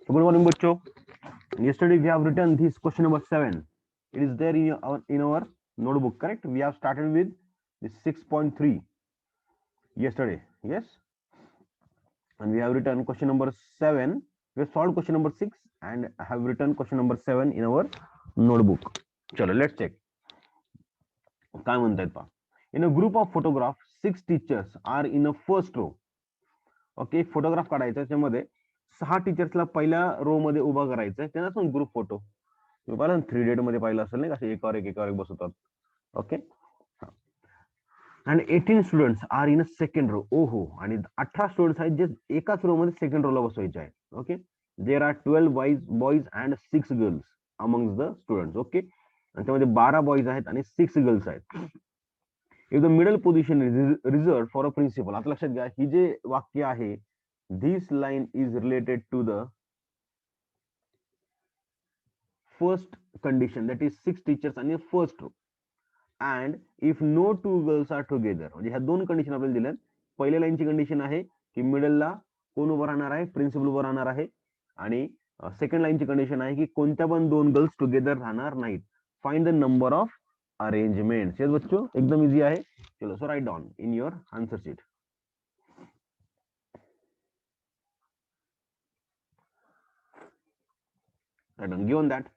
So good morning, bachcho. Yesterday we have written this question number 7. It is there in our notebook, correct? We have started with the 6.3 yesterday, yes, and we have written question number 7. We have solved question number 6 and have written question number 7 in our notebook. Chalo, let's check. काय म्हणतायत पहा. In a group of photographs, 6 teachers are in a first row. Okay, photograph काढायचा त्याच्यामध्ये 6 टीचर्सला पहिल्या रो मध्ये उभा करायचं आहे, त्यांना पण ग्रुप फोटो तुम्ही पाहिलं 3D मध्ये पाहिलं असेल नाही का, एकावर एक बसवतात. ओके, आणि 18 students are in a second row. ओहो, आणि 18 स्टुडंट्स आहेत जे एकाच रो मध्ये सेकंड रोला बसवायचे आहेत. Okay, there are 12 boys and 6 girls among the students. Okay, आणि त्यामध्ये 12 बॉईज आहेत आणि 6 गर्ल्स आहेत. If the middle position is reserve for a principal. आता लक्षात घ्या, ही जे वाक्य आहे, this line is related to the first condition, that is 6 teachers आणि first row. And if no 2 girls are together, म्हणजे ह्या दोन कंडिशन आपल्याला दिल्यात. पहिल्या लाईनची कंडिशन आहे की मिडलला कोण उभं राहणार आहे, प्रिन्सिपल उभं राहणार आहे. आणि सेकंड लाईनची कंडिशन आहे की कोणत्या पण दोन गर्ल्स टुगेदर राहणार नाहीत. Find the number of arrangement. Yes बच्चो, एकदम इजी आहे. चलो, so right down in your answer sheet. Write down. Given that,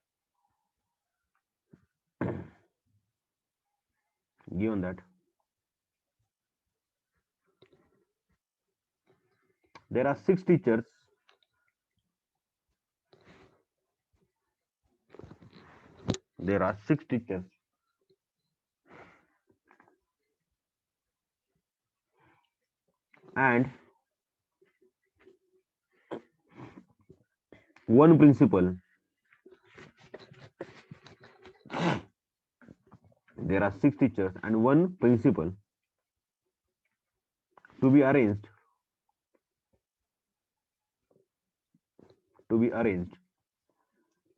given that there are 6 teachers, there are 6 teachers and one principal. There are 6 teachers and one principal to be arranged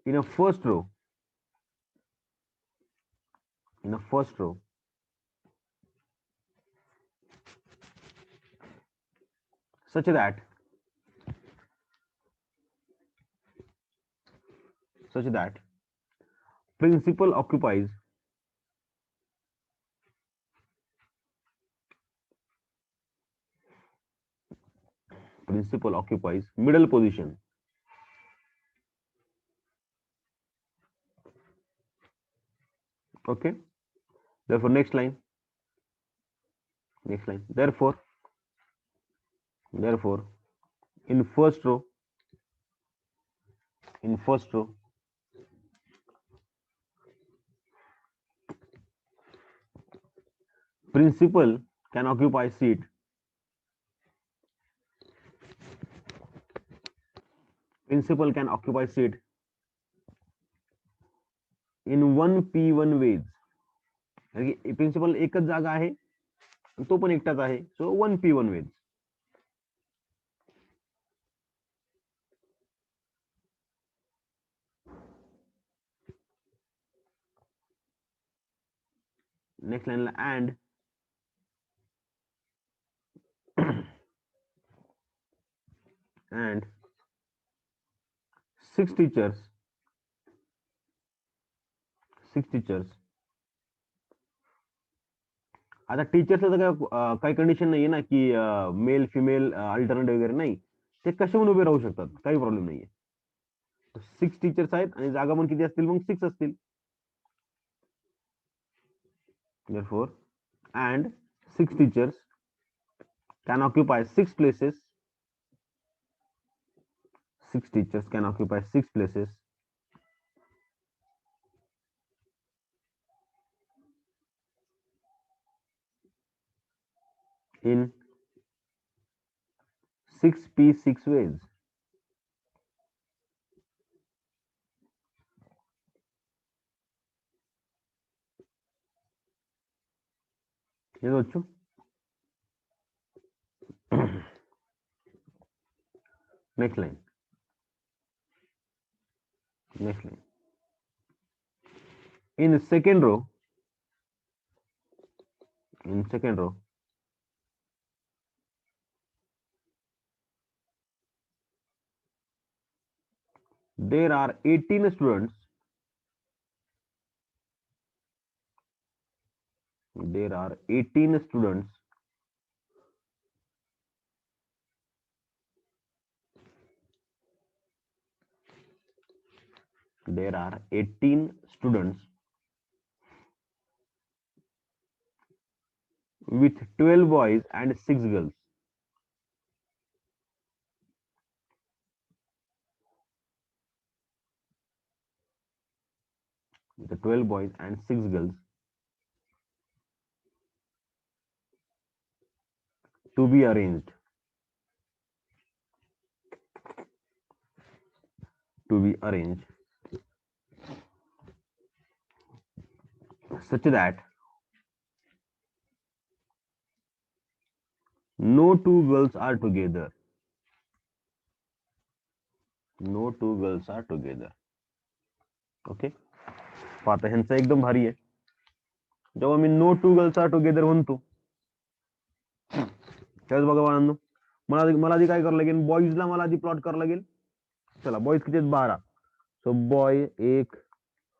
in a first row, in a first row such that principal occupies middle position. Okay, therefore next line, therefore in first row principal can occupy seat in 1p1 ways. Principal एकच जागा आहे, तो पण एकटाच आहे, सो 1p1 ways. Next लाईनला and and 6 teachers आता टीचर्सचं तर काही कंडिशन नाहीये ना की मेल फिमेल अल्टरनेट वगैरे नाही, ते कसे पण उभे राहू शकतात, काही प्रॉब्लेम नाहीये. 6 टीचर्स आहेत आणि जागा पण किती असतील, मग 6 असतील. therefore and 6 teachers can occupy 6 places. 6 teachers can occupy 6 places in 6p6 ways. ये बच्चों, next line. In second row, there are 18 students. There are 18 students there are 18 students with 12 boys and 6 girls. With 12 boys and 6 girls to be arranged. To be arranged such that no two girls are together. No two girls are together. Okay पाहता ह्यांचं एकदम भारी आहे. जेव्हा मी no two girls are together म्हणतो त्यावेळेस बघा बाळांनो मला आधी काय करावं लागेल, बॉईजला मला आधी प्लॉट करावं लागेल. चला बॉईज किती आहेत 12. सो बॉय 1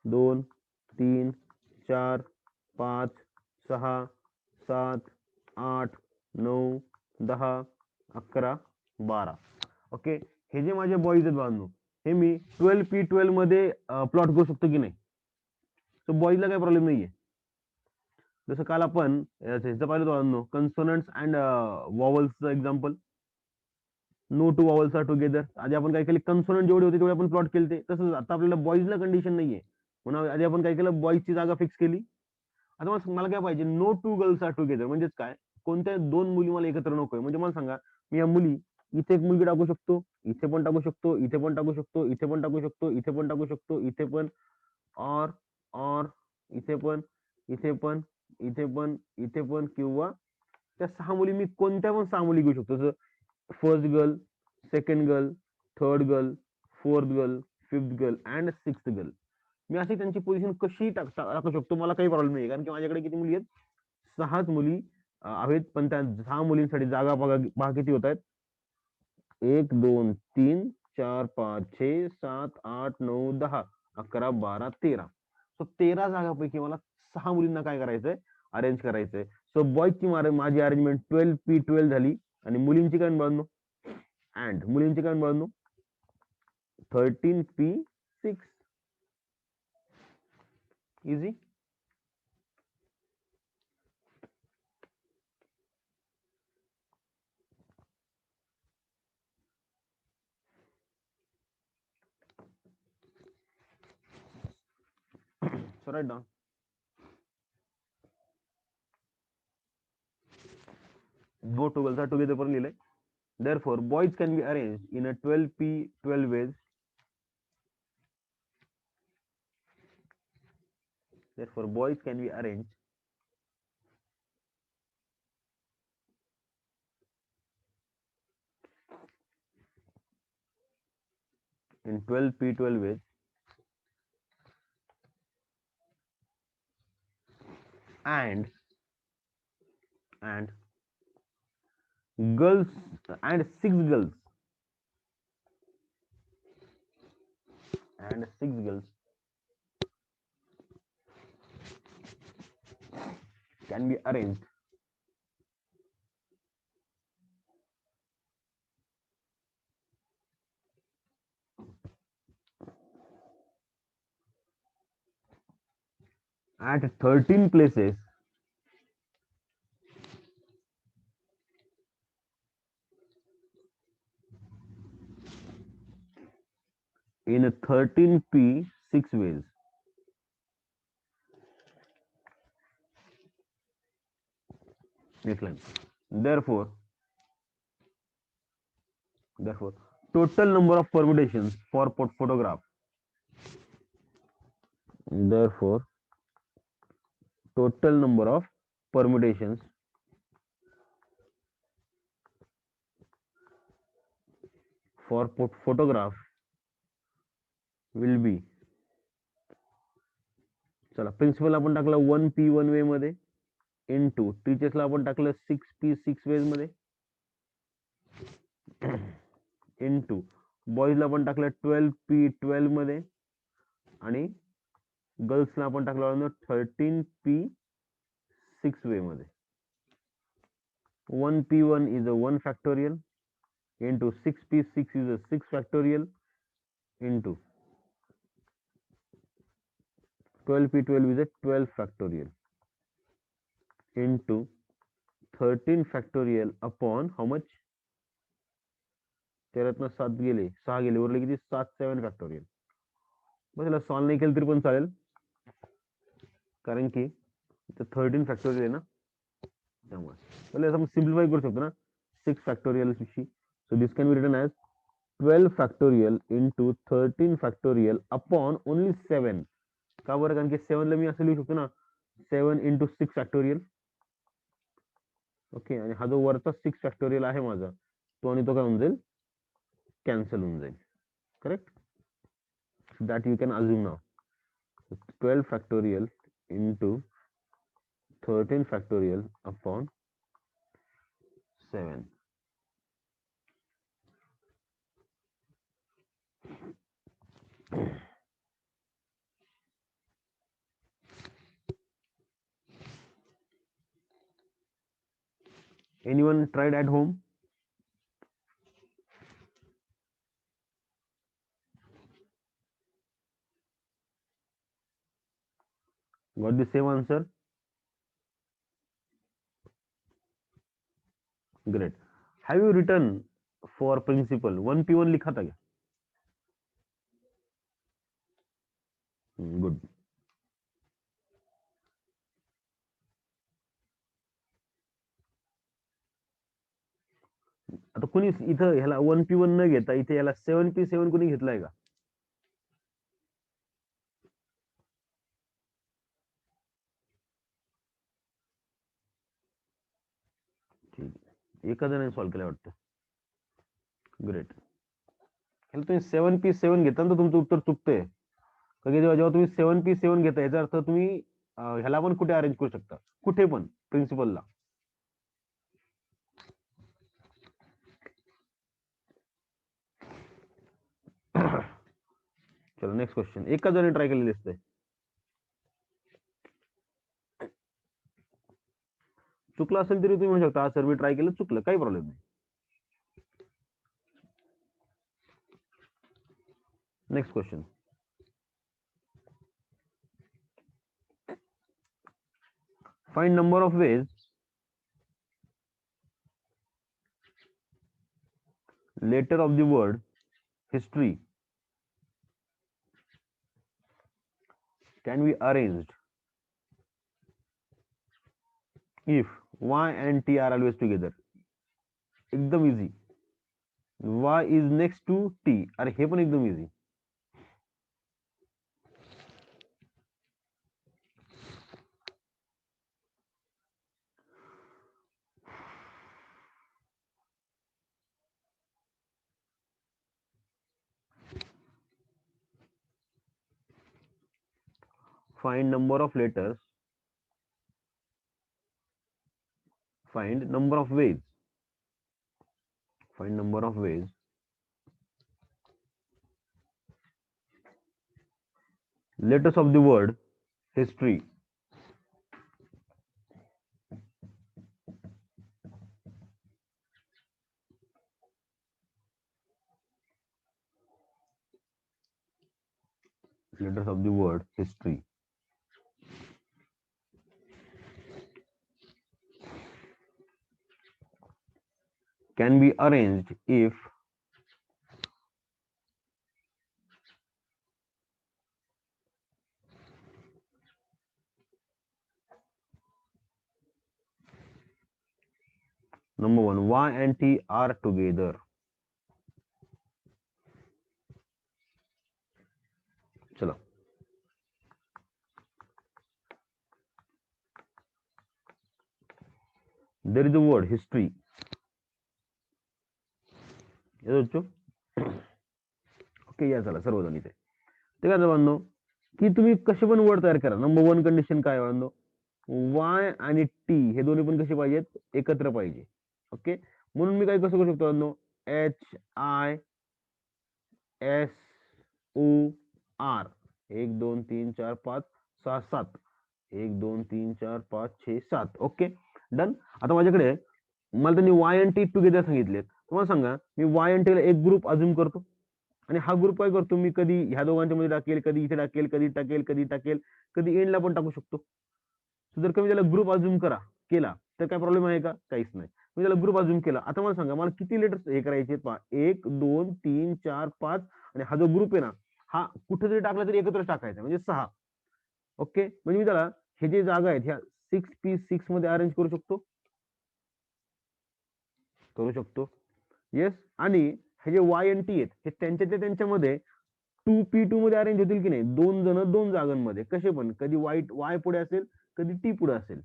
2 3 4 5 6 7 8 9 10 11 12. ओके हे जे माझे बॉईज आहेत बाळांनो हे मी 12p12 मध्ये प्लॉट करू शकतो की नाही. सो बॉईजला काही प्रॉब्लेम नाहीये. जसं काल आपण ह्याचं पाहिलं बाळांनो कन्सोनंट्स अँड वॉवल्सचं example. No two vowels are together. आधी आपण काय केले, कन्सोनंट जेवढे होते तेवढे आपण प्लॉट केले. तसंच आता आपल्याला बॉईजला कंडिशन नाहीये म्हणून आधी आपण काय केलं, बॉईजची जागा फिक्स केली. आता मला काय पाहिजे, no two girls are together म्हणजेच काय, कोणत्या दोन मुली मला एकत्र नकोय. म्हणजे मला सांगा मी या मुली इथे एक मुलगी टाकू शकतो, इथे पण टाकू शकतो, इथे पण टाकू शकतो, इथे पण टाकू शकतो, इथे पण टाकू शकतो, इथे पण और इथे पण, इथे पण, इथे पण, इथे पण, किंवा त्या 6 मुली मी कोणत्या पण 6 मुली घेऊ शकतो. जसं first girl, second girl, third girl, fourth girl, fifth girl and sixth girl. मी अशी त्यांची पोझिशन कशी टाकू शकतो, मला काही प्रॉब्लेम नाही. कारण की माझ्याकडे किती मुली आहेत, 6च मुली आहेत. पण त्या 6 मुलींसाठी जागा पहा किती होत आहेत, 1 2 3 4 5 6 7 8 9 10 11 12 13. सो 13 जागापैकी मला 6 मुलींना काय करायचंय, अरेंज करायचंय. सो बॉयची माझी अरेंजमेंट 12p12 झाली आणि मुलींची काय बनवणं, अँड मुलींची काय बनवणं 13p6. Easy. So write down. No two girls are together पर लिहिले. Therefore, boys can be arranged in a 12p12 ways. Therefore, boys can be arranged in 12p12 ways. And girls and 6 girls can be arranged at 13 places in 13p6 ways. Next line. Therefore, total number of permutations for photograph. Therefore, total number of permutations for photograph will be. चला principal आपण टाकला 1p1 वे मध्ये into टीचर्सला आपण टाकलं 6p6 veg मध्ये into बॉईजला आपण टाकलं 12p12 मध्ये आणि गर्ल्सला आपण टाकलं 13p6 वे मध्ये. 1p1 is a 1 factorial into 6p6 is a 6 factorial into 12p12 is a 12 factorial into 13 factorial upon how much? 13 7 गेले 6 गेले उरले किती 7 फॅक्टोरियल. मग त्याला सॉल्व नाही केलं तरी पण चालेल कारण की इथं 13 फॅक्टोरियल आहे ना त्यामुळे पहिले आपण सिम्प्लिफाय करू शकतो ना 6 फॅक्टोरियल शी. So this can be written as 12 factorial into 13 factorial upon only 7. का बरं? कारण की 7 ला मी असं लिहू शकतो ना 7 इंटू 6 फॅक्टोरियल. ओके, आणि हा जो वरचा 6 फॅक्टोरियल आहे माझा तो आणि तो काय होऊन जाईल कॅन्सल होऊन जाईल. Correct? that you can assume now. 12 factorial into 13 factorial upon 7. Anyone tried at home? Got the same answer? Great. Have you written for principal 1p1 लिखा था क्या? Good. आता कोणी इथं ह्याला 1p1 न घेता इथे याला 7p7 कोणी घेतलाय का? ठीक, एका जणाने सॉल्व्ह केलं वाटतं. ग्रेट. ह्याला तुम्ही 7p7 घेता तर तुमचं उत्तर चुकतंय. कारण जेव्हा तुम्ही 7p7 घेता याचा अर्थ तुम्ही ह्याला पण कुठे अरेंज करू शकता, कुठे पण प्रिन्सिपलला. चलो नेक्स्ट क्वेश्चन. एका जणाने ट्राय केलेलं दिसतंय. चुकलं असेल तरी तुम्ही म्हणू शकता सर मी ट्राय केलं चुकलं, काही प्रॉब्लेम नाही. Next question. Find number of ways letter of the word history can be arranged if y and t are always together. एकदम easy. y is next to t. अरे हे पण एकदम easy. Find number of letters. Find number of ways. Find number of ways letters of the word history letters of the word history can be arranged if number one y and t are together. चलो there is a word history. Okay या चला सर्वजण इथे ते काय बांधो की तुम्ही कसे पण वर्ड तयार करा. नंबर वन कंडिशन काय बांधो वाय आणि टी हे दोन्ही पण कसे पाहिजेत एकत्र पाहिजे. ओके म्हणून मी काय कसं करू शकतो बांधो HI SOR 1 2 3 4 5 6 7 1 2 3 4 5 6 7 ओके डन. आता माझ्याकडे मला त्यांनी वाय आणि टी टुगेदर सांगितलेत. तुम्हाला सांगा मी वाय आणि टीला एक ग्रुप अजूम करतो आणि हा ग्रुप काय करतो मी कधी ह्या दोघांच्या मध्ये टाकेल, कधी इथे टाकेल, कधी टाकेल, कधी टाकेल, कधी एंडला पण टाकू शकतो. जर कमी त्याला ग्रुप अजूम केला तर काय प्रॉब्लेम आहे का? काहीच नाही. मी त्याला ग्रुप अजूम केला. आता मला सांगा मला किती लेटर्स हे करायचे? 1 2 3 4 5 आणि हा जो ग्रुप आहे ना हा कुठेतरी टाकला तरी एकत्र टाकायचा म्हणजे 6. ओके म्हणजे मी त्याला हे जे जागा आहेत ह्या 6p6 मध्ये अरेंज करू शकतो. येस. आणि हे जे वाय एन टी आहेत हे त्यांच्यामध्ये 2p2 मध्ये अरेंज होतील की नाही? 2 जण 2 जागांमध्ये कसे पण, कधी वाय पुढे असेल कधी टी पुढे असेल.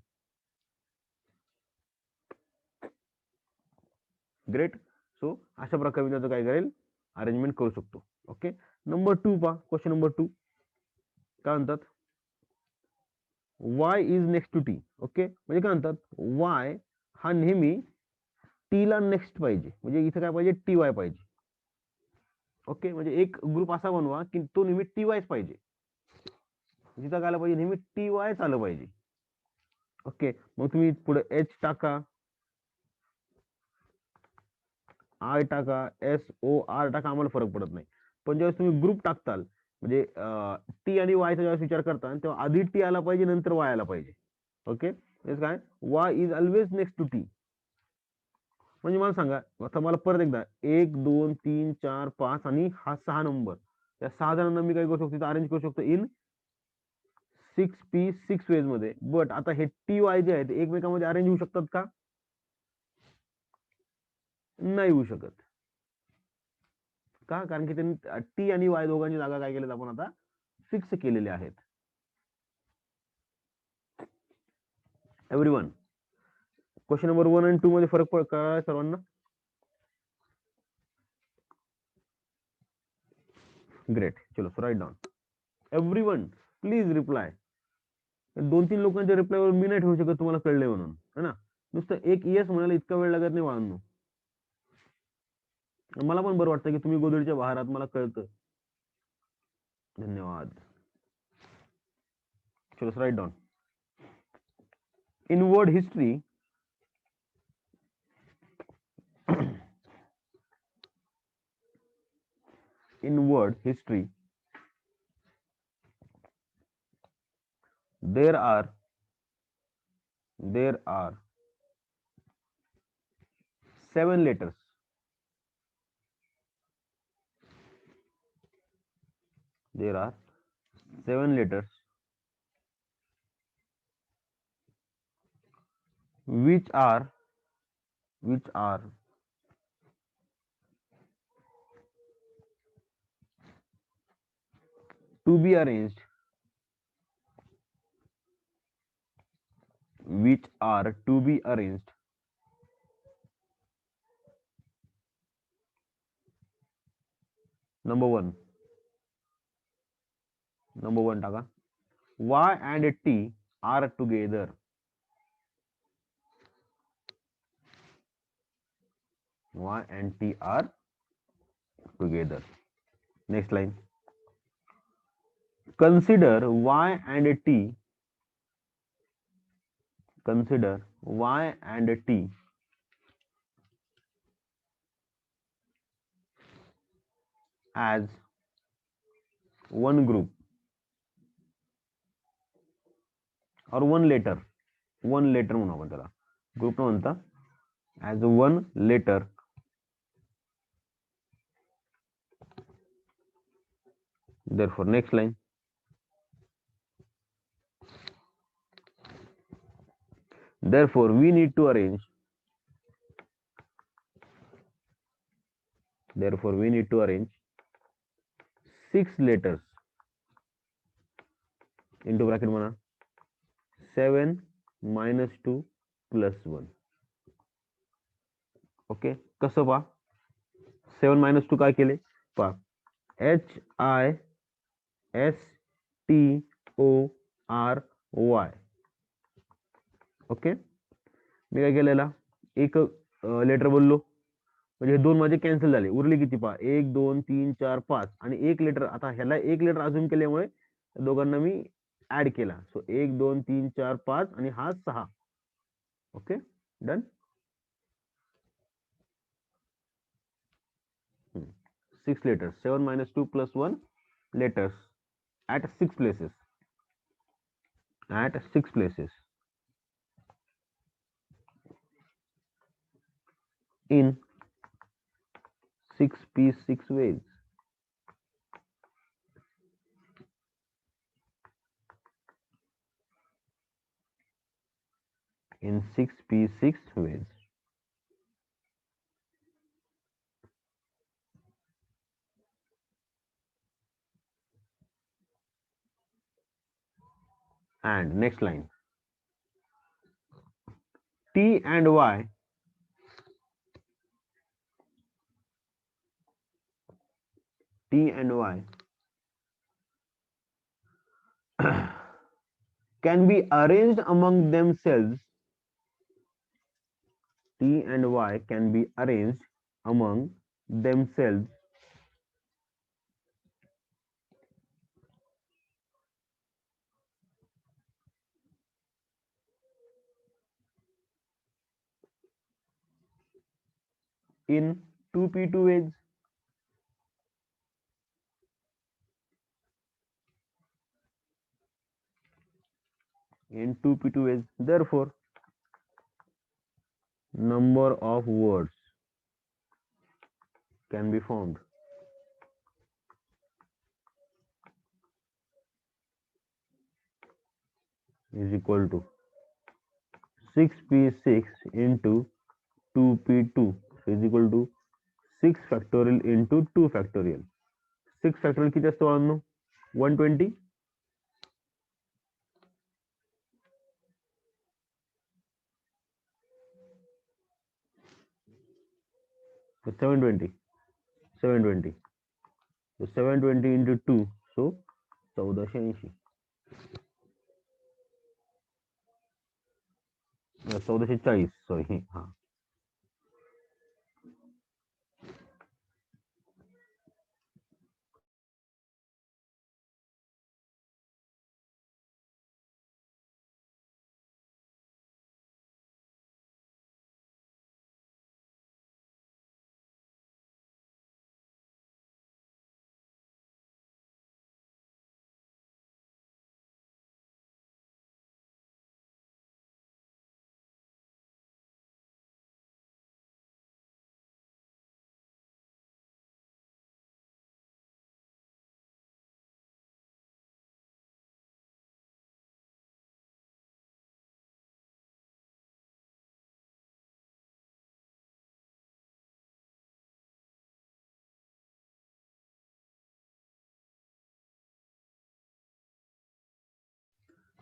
ग्रेट. सो अशा प्रकारे मी त्याचं काय करेल अरेंजमेंट करू शकतो. ओके नंबर 2 पहा क्वेश्चन नंबर 2 काय म्हणतात? y is next to T. Okay म्हणजे काय म्हणतात y हा नेहमी टी ला नेक्स्ट पाहिजे म्हणजे इथे काय पाहिजे टी वाय पाहिजे. ओके म्हणजे एक ग्रुप असा बनवा की तो नेहमी टी वायच पाहिजे. जिथं काय पाहिजे नेहमी टी वायच आलं पाहिजे. ओके मग तुम्ही पुढे एच टाका, आय टाका, SOR टाका, आम्हाला फरक पडत नाही. पण ज्यावेळेस तुम्ही ग्रुप टाकताल म्हणजे टी आणि वायचा ज्यावेळेस विचार करता तेव्हा आधी टी आला पाहिजे नंतर वाय आला पाहिजे. ओके काय Y is always next to T. म्हणजे मला सांगा आता मला परत एकदा 1 2 3 4 5 आणि हा 6 नंबर या 6 जणांना मी काय करू शकतो अरेंज करू शकतो इन 6p6 वेज मध्ये. बट आता हे टी वाय जे आहेत एकमेकांमध्ये अरेंज होऊ शकतात का? नाही होऊ शकत. का? कारण की त्यांनी टी आणि वाय दोघांची जागा काय केल्यात आपण आता फिक्स केलेल्या आहेत. एव्हरीवन क्वेश्चन नंबर 1 आणि 2 मध्ये फरक कळला सर्वांना? ग्रेट. चलो so right down. Everyone please reply. 2-3 लोकांच्या रिप्लायवर मी नाही ठेवू शकत तुम्हाला कळले म्हणून है ना. नुसतं एक येस म्हणायला इतका वेळ लागत नाही बाळांनो. मला पण बरं वाटतं की तुम्ही गोदडीच्या बाहेर आहात मला कळतं. धन्यवाद. चलो write down. In word history there are 7 letters. There are 7 letters which are to be arranged number 1 टाका. Y and T are together. Y and T are together. Next line. Consider Y and T as one group or one letter म्हणू आपण त्याला. Group न म्हणता as one letter therefore next line. Therefore we need to arrange 6 letters into bracket म्हणा 7 - 2 + 1. Okay कसं पहा 7 - 2 काय केले पहा HISTORY. ओके मी काय केलेला एक लेटर बोललो म्हणजे हे दोन माझे कॅन्सल झाले, उरले किती पहा, 1 2 3 4 5 आणि एक लेटर. आता ह्याला एक लेटर अजून केल्यामुळे दोघांना मी ऍड केला. सो 1 2 3 4 5 आणि हा 6. Okay, done. 6 letters, 7 minus 2 plus 1 letters at 6 places. At 6 places in 6p 6 ways. In 6p 6 ways. And next line, T and Y can be arranged among themselves. T and Y can be arranged among themselves in 2p2 ways. In 2p2 ways. Therefore, number of words can be formed is equal to 6p6 into 2p2 is equal to 6 factorial into 2 factorial. 6 factorial किती असतो बाळांनो? 120. So 720. 720. So 720 into 2. So 1480. 1440. Sorry. हाँ.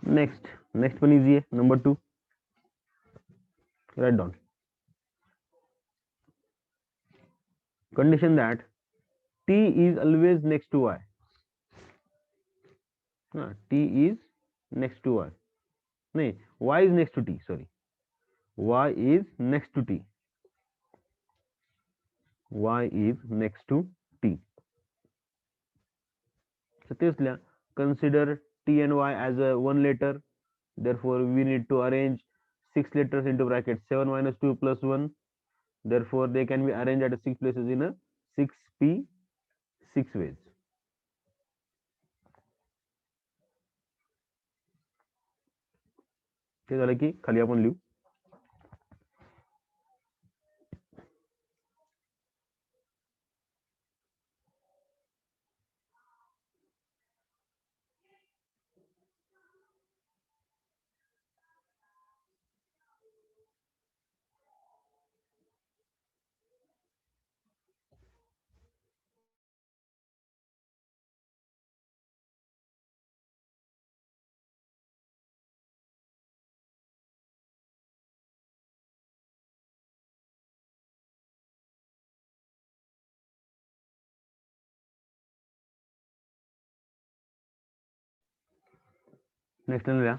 Next one is here. Number 2. Write down. Condition that T is always next to Y. T is next to Y. No, Y is next to T. Sorry. Y is next to T. Y is next to T. So consider T and Y as a one letter. Therefore, we need to arrange 6 letters into bracket 7 minus 2 plus 1. Therefore, they can be arranged at 6 places in a 6p 6 ways. ते झालं की खाली आपण लिहू. Next लिहा.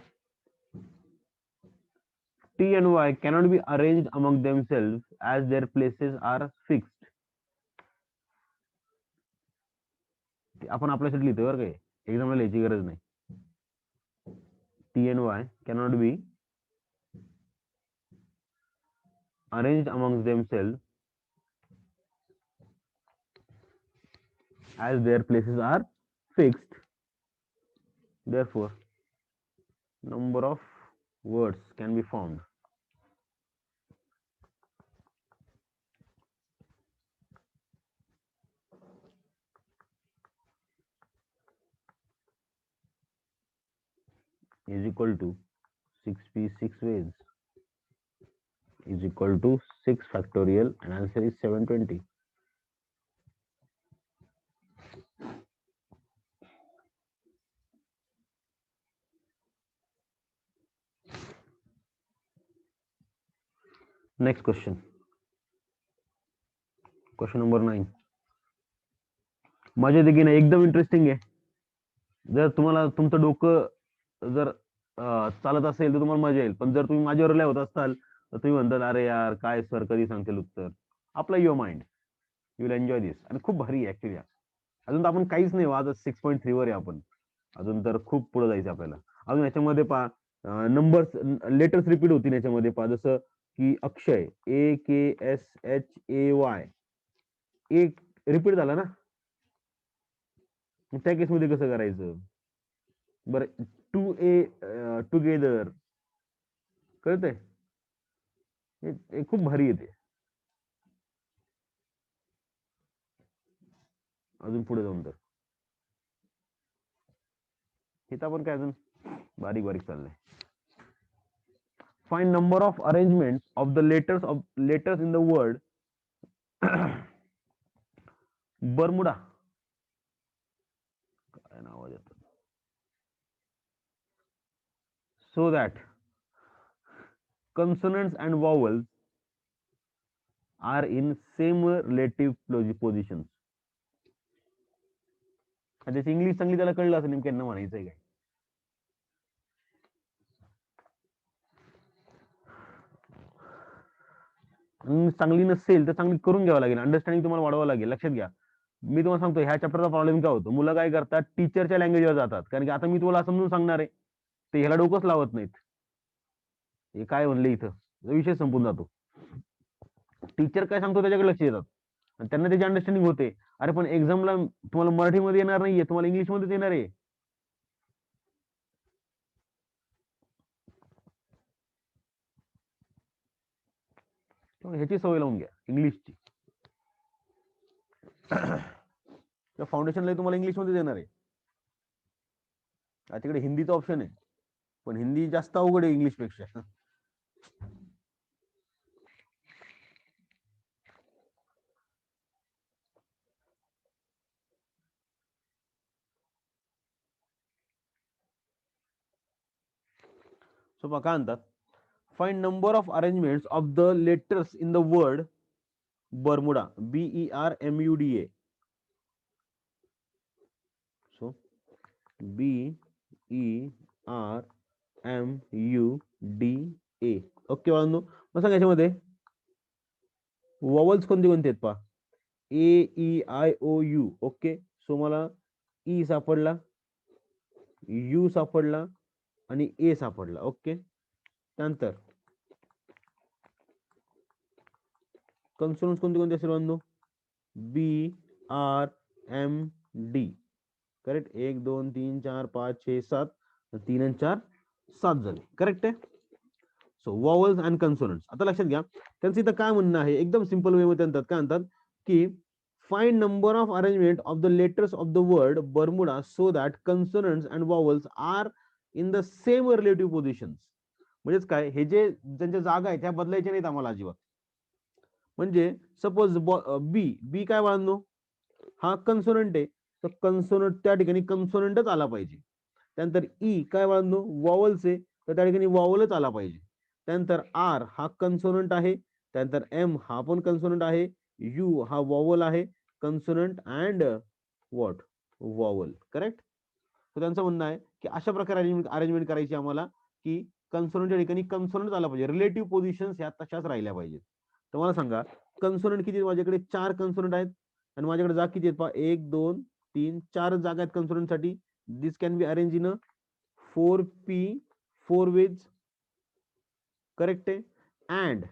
T and Y cannot be arranged among themselves as their places are fixed. आपण आपल्यासाठी लिहितोय बरं काय, एक्झामला लिहायची गरज नाही. T and Y cannot be arranged among themselves as their places are fixed. Therefore, number of words can be found. Is equal to 6p 6 ways is equal to 6 factorial, and answer is 720. Next question. Question number 9. मजा येते की नाही, एकदम interesting आहे. जर तुम्हाला तुमचं डोकं जर चालत असेल तर तुम्हाला मजा येईल, पण जर तुम्ही माझ्यावर लय होत असाल तर तुम्ही म्हणताल अरे यार काय सर कधी सांगतील उत्तर. आपला your mind, you will enjoy this. आणि खूप भारी आहे ऍक्च्युली. अजून तर आपण काहीच नाही, आज 6.3 वर आहे आपण. अजून तर खूप पुढे जायचं आपल्याला. अजून याच्यामध्ये पहा नंबर्स लेटर्स रिपीट होतील याच्यामध्ये. पहा जसं की अक्षय AKSHAY एक रिपीट झाला ना, त्या केस मध्ये कसं करायचं बरं. 2A टुगेदर, कळतंय? हे खूप भारी येते. अजून पुढे जाऊन तर हे तर आपण काय अजून बारीक बारीक चाललंय. Find number of arrangement of the letters in the word Bermuda. काय नाव येतं? So that consonants and vowels are in same relative positions. त्याची इंग्लिश चांगली त्याला कळलं असं नेमक्यांना म्हणायचंय काय. चांगली नसेल तर चांगली करून घ्यावं लागेल, अंडरस्टँडिंग तुम्हाला वाढवावं लागेल. लक्षात घ्या, मी तुम्हाला सांगतो ह्या चॅप्टरचा प्रॉब्लेम काय होतो, मुलं काय करतात टीचरच्या लँग्वेजवर जातात. कारण की आता मी तुम्हाला समजून सांगणार आहे, ते ह्याला डोकंच लावत नाहीत. हे काय म्हणले इथं, विषय संपून जातो. टीचर काय सांगतो त्याच्याकडे लक्ष देतात आणि त्यांना त्याची अंडरस्टँडिंग होते. अरे पण एक्झामला तुम्हाला मराठीमध्ये येणार नाहीये, तुम्हाला इंग्लिशमध्येच येणार आहे. ह्याची सवय लावून घ्या इंग्लिशची. फाउंडेशनला तुम्हाला इंग्लिशमध्येच येणार आहे. तिकडे हिंदीचा ऑप्शन आहे, पण हिंदी जास्त अवघड आहे इंग्लिश पेक्षा. सो बघा काय म्हणतात, find number of arrangements of the letters in the word Bermuda. BERMUDA. So BERMUDA. Okay बाळांनो, मग सांगा याच्यामध्ये वॉवल्स कोणते कोणते आहेत पहा. AEIOU. ओके, सो मला ई सापडला, यू सापडला आणि ए सापडला. ओके, त्यानंतर कन्सोनंट्स कोणते कोणते असेल बांधू. BRMD. करेक्ट. 1 2 3 4 5 6 7, 3 आणि 4 7 झाले. करेक्ट आहे. सो वॉवल्स अँड कन्सोनंट्स. आता लक्षात घ्या, त्यांचं इथं काय म्हणणं आहे, एकदम सिंपल वे मध्ये म्हणतात. काय म्हणतात की find number of arrangement of the letters of the word Bermuda so that consonants and vowels are in the same relative positions. म्हणजेच काय, हे जे ज्यांच्या जागा आहेत त्या बदलायच्या नाहीत आम्हाला अजिबात. म्हणजे सपोज बी काय बाळांनो, हा कन्सोनंट आहे, तर कन्सोनंट त्या ठिकाणी कन्सोनंटच आला पाहिजे. त्यानंतर ई काय बाळांनो, वॉवल्स आहे, तर त्या ठिकाणी वॉवलच आला पाहिजे. त्यानंतर आर हा कन्सोनंट आहे, त्यानंतर एम हा पण कन्सोनंट आहे, यू हा वॉवल आहे, कन्सोनंट अँड व्हॉट, वॉवल. करेक्ट. तर त्यांचं म्हणणं आहे की अशा प्रकारे अरेंजमेंट करायची आम्हाला की कन्सोनंटच्या ठिकाणी कन्सोनंट आला पाहिजे. रिलेटिव्ह पोझिशन ह्या तशाच राहिल्या पाहिजेत. तर मला सांगा कन्सोनंट किती? माझ्याकडे 4 कन्सोनंट आहेत आणि माझ्याकडे जागा किती आहेत पहा, 1 2 3 4 जागा आहेत कन्सोनंट साठी. This can be arrange in a 4p 4 ways. Correct आहे. अँड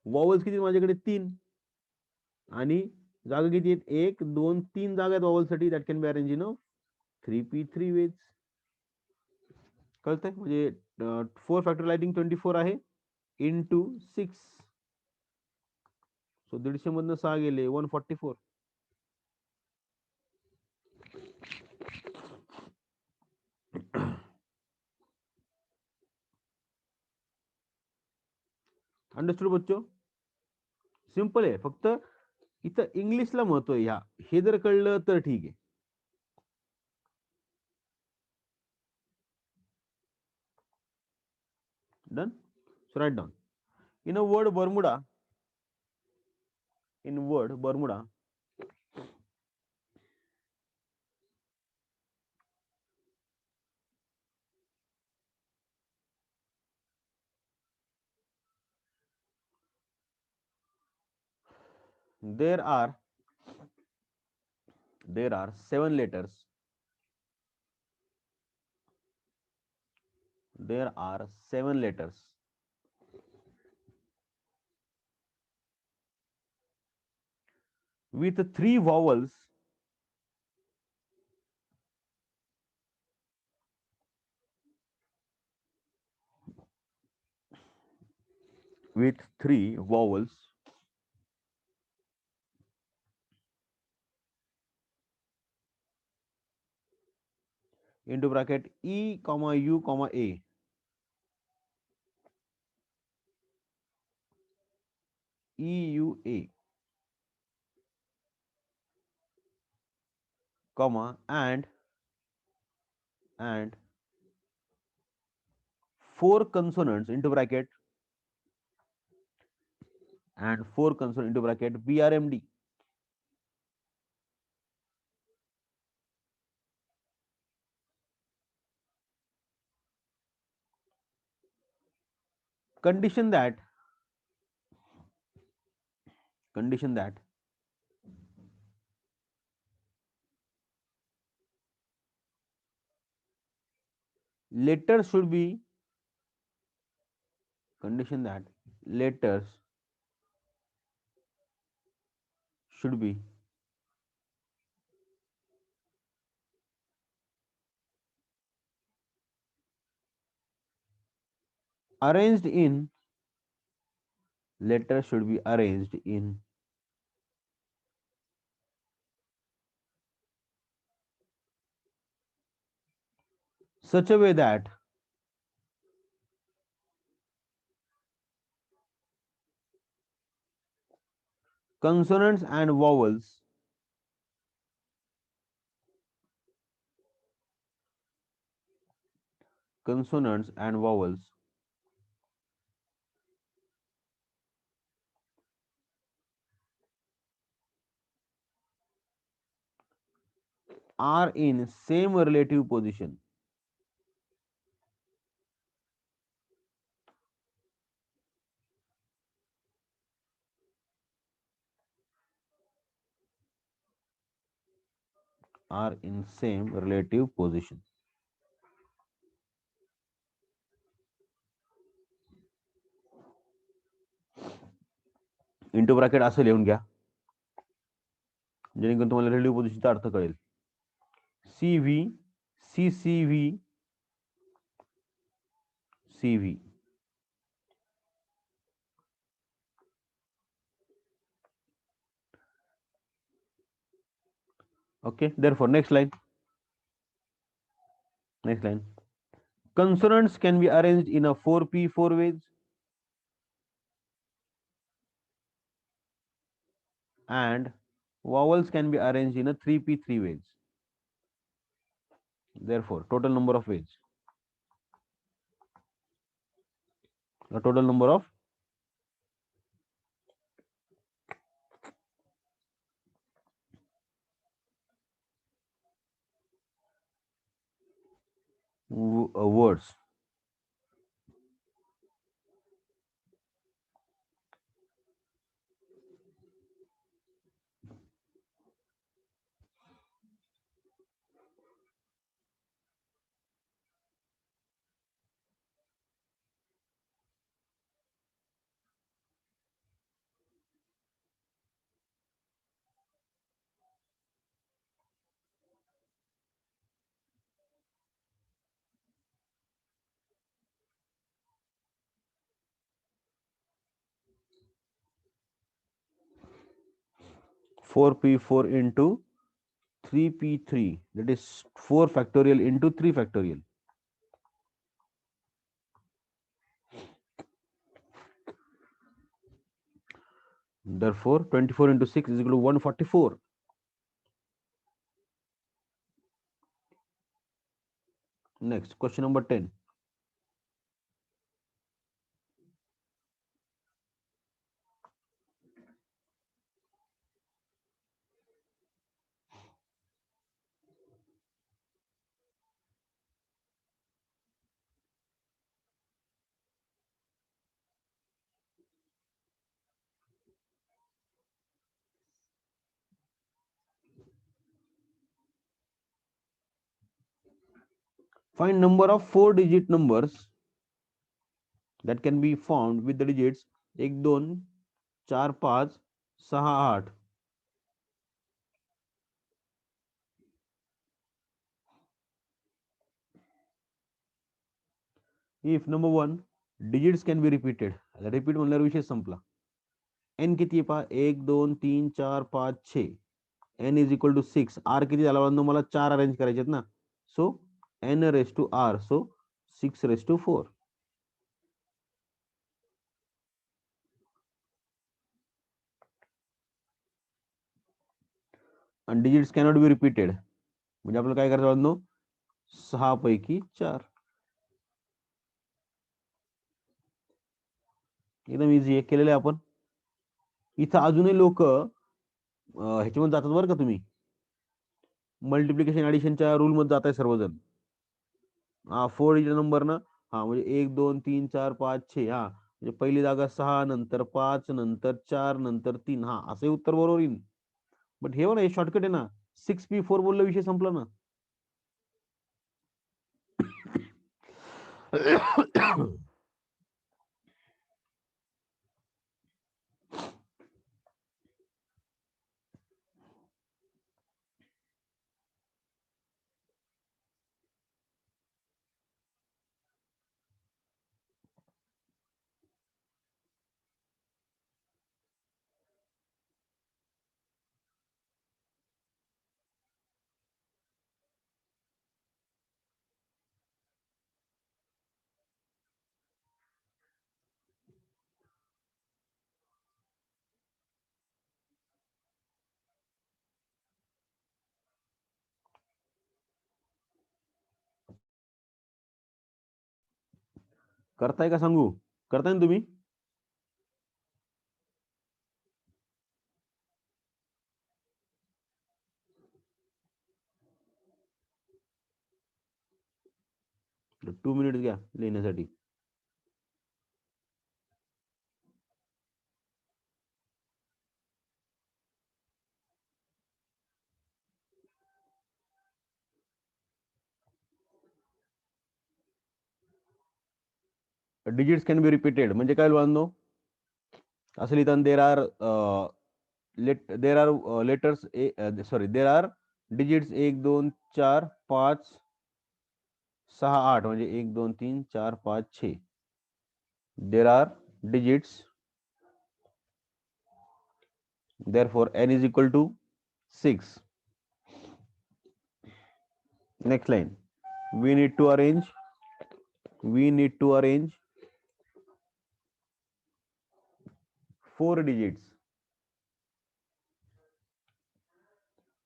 वॉवल्स किती माझ्याकडे? 3 आणि जागा किती आहेत? 1 2 3 जागा आहेत वॉवल साठी. That can be arrange in a 3p 3 ways. कळतंय? म्हणजे 4 फॅक्टरायझिंग 24 आहे इंटू 6. सो 150 मधनं 6 गेले 144. अंडरस्टूड बच्चो? सिंपल आहे. फक्त इथं इंग्लिशला महत्व आहे. ह्या हे जर कळलं तर ठीक आहे. Done. So right down. In a word Bermuda, in word Bermuda, there are 7 letters. There are 7 letters with 3 vowels with 3 vowels into bracket E, comma U, comma A. EUA, comma and 4 consonants into bracket and 4 consonants into bracket BRMD. Condition that letters should be arranged in such a way that consonants and vowels are in same relative position. Are in same relative position. Into bracket असं लिहून घ्या जेणेकरून तुम्हाला relative पोझिशनचा अर्थ कळेल. CV, CCV, CV. Okay, therefore next line. Consonants can be arranged in a 4p 4 ways and vowels can be arranged in a 3p 3 ways. Therefore, total number of ways. The total number of words 4p4 into 3p3, that is 4 factorial into 3 factorial. Therefore 24 into 6 is equal to 144. Next, question number 10. Find number of 4-digit numbers that can be formed with the digits 1 2 4 5 6 8. If number 1 digits can be repeated, repeat म्हणल्यावर विषय संपला. n किती आहे पहा 1 2 3 4 5 6. n is equal to 6. r किती झाला बांधव मला 4 अरेंज करायचे आहेत ना. So n raise to r, so 6 raise to 4. and digits cannot be repeated, म्हणजे आपल्याला काय करायचं बांधव 6 पैकी 4. एकदम इझी आहे, केलेलं आहे आपण. इथं अजूनही लोक ह्याच्यामध्ये जातात बरं का, तुम्ही मल्टिप्लिकेशन ऍडिशनच्या रूल मध्ये जाताय सर्वजण. हा 4 डिजिट नंबर ना, हा म्हणजे 1 2 3 4 5 6. हा म्हणजे पहिली जागा 6, नंतर 5, नंतर 4, नंतर 3. हा असं उत्तर बरोबर येईल. बट हे ना, हे शॉर्टकट आहे ना. 6p4 बोलला विषय संपला ना. करताय का सांगू? करताय ना तुम्ही? तर 2 मिनिट घ्या लिहिण्यासाठी. डिजिट्स कॅन बी रिपीटेड म्हणजे काय बांधव, असं लिहिताना there are letters, sorry there are digits 1 2 4 5 6 8, म्हणजे 1 2 3 4 5 6. There are digits, therefore n is equal to 6. Next line, we need to arrange 4 digits.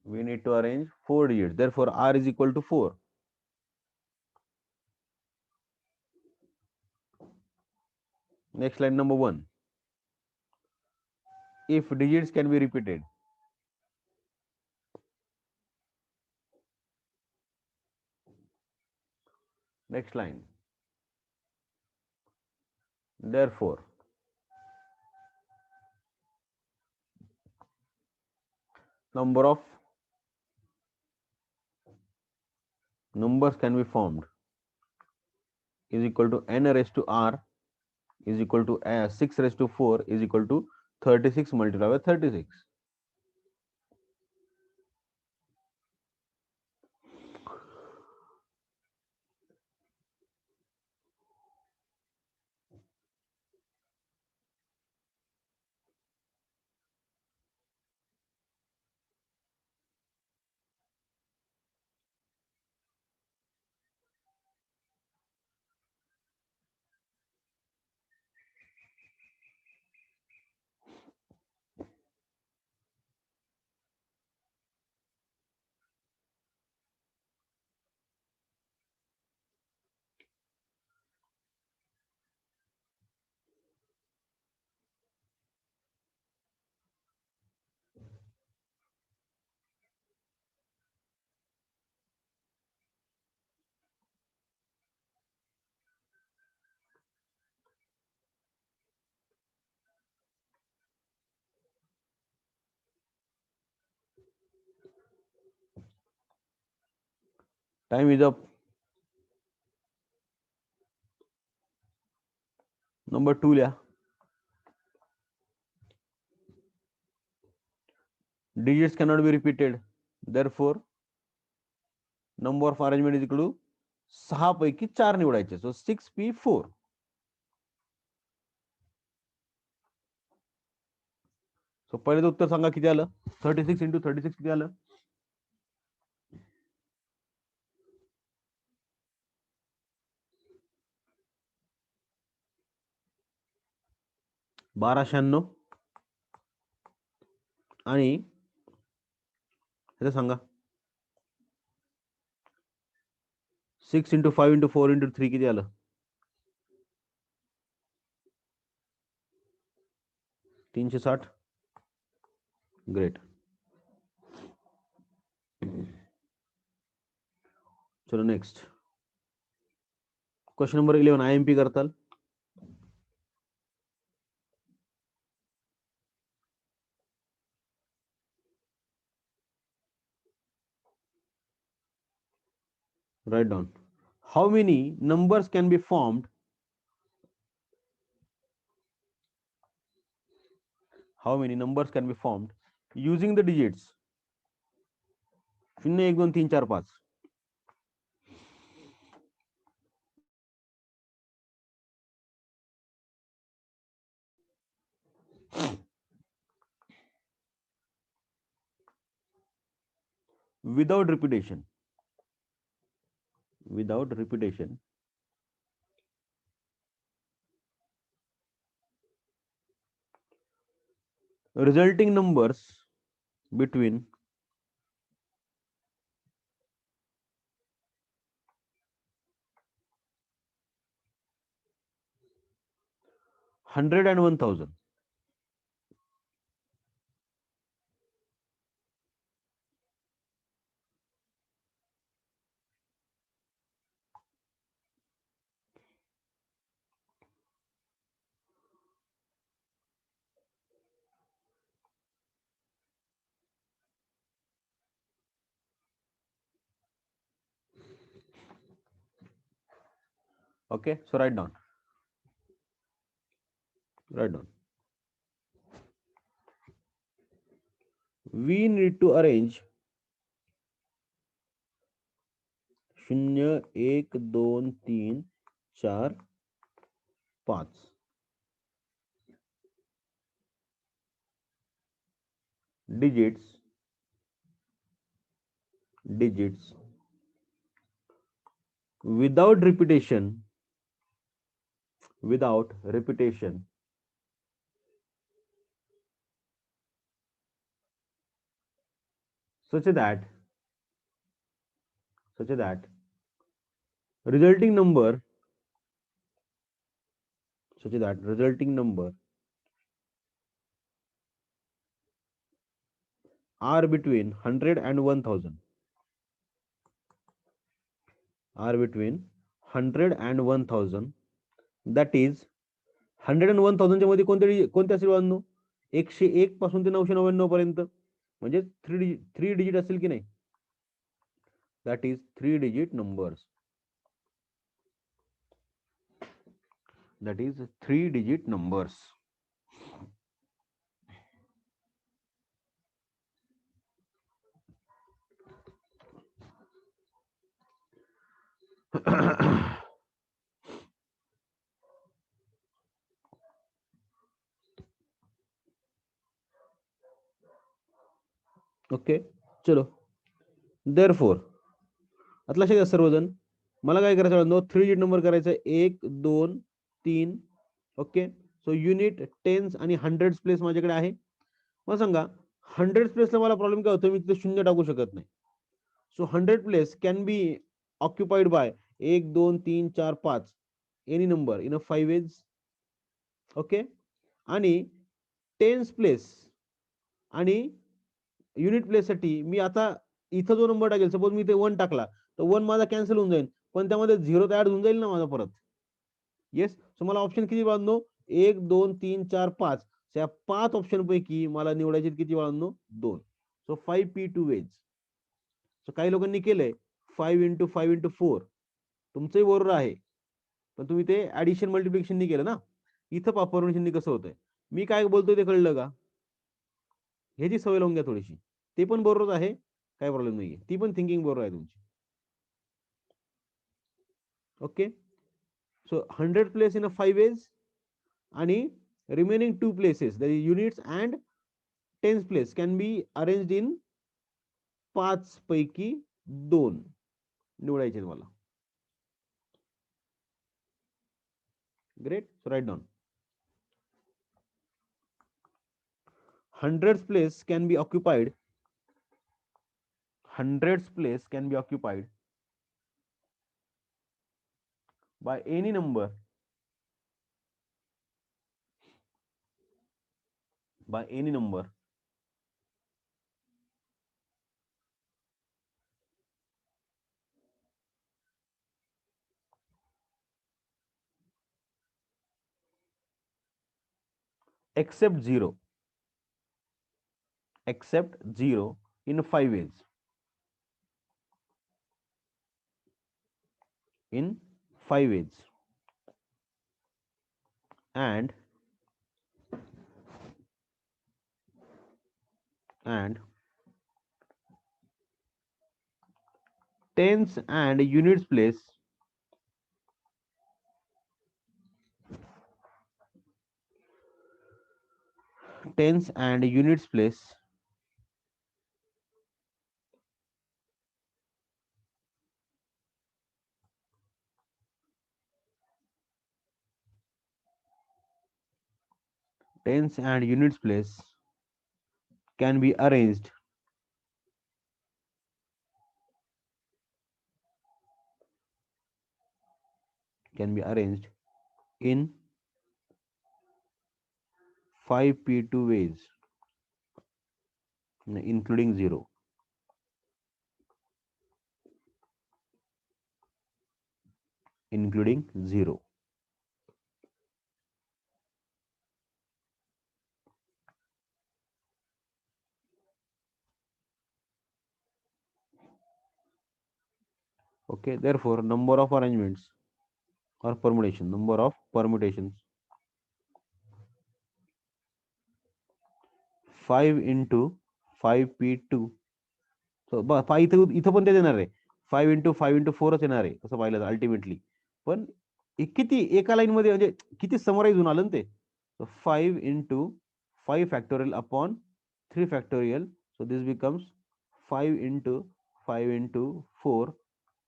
We need to arrange 4 digits, therefore r is equal to 4. Next line, number 1, if digits can be repeated. Next line, therefore number of numbers can be formed is equal to n raised to r is equal to 6 raised to 4 is equal to 36 multiplied by 36. Time is up. Number 2 लिहा. Digits cannot be repeated. Therefore, number of arrangement is equal to 6 पैकी 4 निवडायचे. So 6p4. So पहिलं उत्तर सांगा किती आलं. 36 into 36 किती आलं. 1296 आणि हे सांगा 6 into 5 into 4 into 3 किती आलं. 360. ग्रेट. चलो नेक्स्ट क्वेश्चन नंबर 11. IMP करताल. Write down. How many numbers can be formed? How many numbers can be formed using the digits 0 1 2 3 4 5? Without repetition. Without repetition. Resulting numbers between 100 and 1000. Okay, so write down. Write down. We need to arrange 0 1 2 3 4 5 digits without repetition such that resulting number are between 100 and 1000. Are between 100 and 1000. That is 100 and 1000 च्या मध्ये कोणते असेल बांधू. 101 पासून ते 999 पर्यंत म्हणजे 3 digit असेल की नाही. That is 3 digit numbers. That is 3 digit numbers. Okay चलो. Therefore आता लक्षात घ्या सर्वजण. मला काय करायचं 3 डिजिट नंबर करायचा 1 2 3. ओके सो युनिट टेन्स आणि हंड्रेड्स प्लेस माझ्याकडे आहे. मला सांगा 100 प्लेसला मला प्रॉब्लेम काय होतो. मी तिथे 0 टाकू शकत नाही. So 100 place can be occupied by 1 2 3 4 5 any number in a 5 ways. Okay आणि टेन्स प्लेस आणि युनिट प्लेस साठी मी आता इथं जो नंबर टाकेल सपोज मी इथे 1 टाकला तर 1 माझा कॅन्सल होऊन जाईल पण त्यामध्ये 0 ऍड होऊन जाईल ना माझा परत. येस सो मला ऑप्शन किती बांधनो 1 2 3 4 5 त्या 5 ऑप्शन पैकी मला निवडायचे किती बांधनो 2. सो 5p2 वेज. सो काही लोकांनी केलंय 5 × 5 × 4 तुमचंही बरोबर आहे, पण तुम्ही ते ऍडिशन मल्टिप्लिकेशन केलं ना. इथं परमुटेशन कसं होतंय, मी काय बोलतोय ते कळलं का? ह्याची सवय लावून घ्या थोडीशी. ते पण बरोबर आहे, काय प्रॉब्लेम नाहीये, ती पण थिंकिंग बरोबर आहे तुमची. Okay, so 100 place in a 5 ways आणि remaining 2 places, the units and tens place can be arranged in 5 पैकी 2 निवडायचे मला. Great, so right down. Hundreds place can be occupied. Hundreds place can be occupied by any number, by any number except 0, except 0 in 5 ways, in 5 ways, and tens and units place tens and units place tens and units place can be arranged in 5p2 ways, including 0. Including 0. Okay, therefore number of arrangements or permutation, number of permutations 5 into 5p2. So इथं पण ते देणार आहे, 5 into 5 into 4च येणार आहे असं पाहिलं तर अल्टिमेटली. पण किती एका लाईन मध्ये म्हणजे किती समराईज होऊन आलं ना ते. 5 into 5 factorial upon 3 factorial, so this becomes 5 into 5 into 4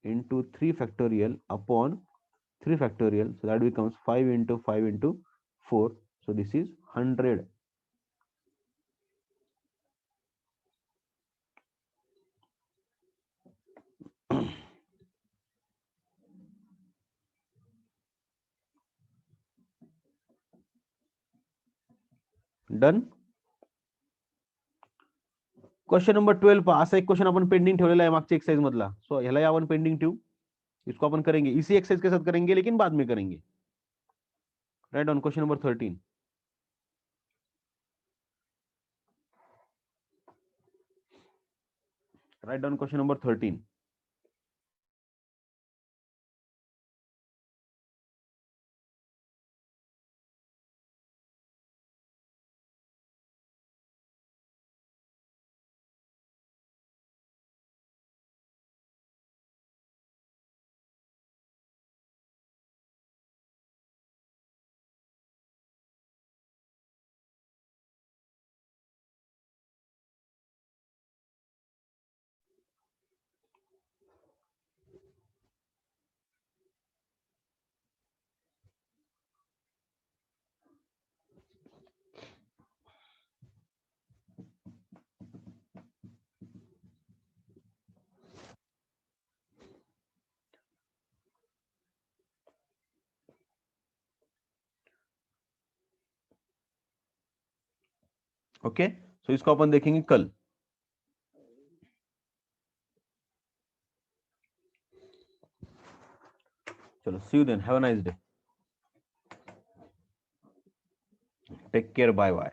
into 3 factorial upon 3 factorial, so that becomes 5 into 5 into 4, so this is 100. Done. Question number 12 पहा, असा एक क्वेश्चन आपण पेंडिंग ठेवलेला आहे मागच्या एक्सरसाइज मधला. सो ह्याला आपण पेंडिंग ठेवू, इसको अपन करेंगे इसी एक्सरसाइज के साथ करेंगे, लेकिन बाद में करेंगे. Write on question number 13. Write down question number 13. Okay, so इसको अपन देखेंगे कल. चलो, see you then, have a nice day, take care, bye bye.